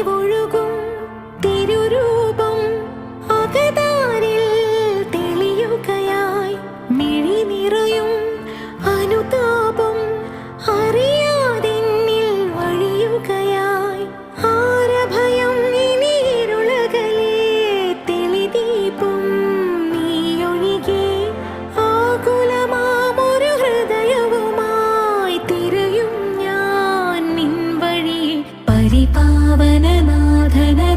ഒഴുകും തിരുരൂപം അകതാരിൽ തെളിയുകയായി. മിഴി നിറയും അനുതാപം അറിയാതെന്നിൽ വഴിയുകയായി. ആരഭയം ഇനി ഇരുളകലേ തെളിദീപം നീയൊഴികെ. ആകുലമാമൊരു ഹൃദയവുമായി തിരയും ഞാൻ നിൻ വഴിയെ. പരിപാവനനാഥന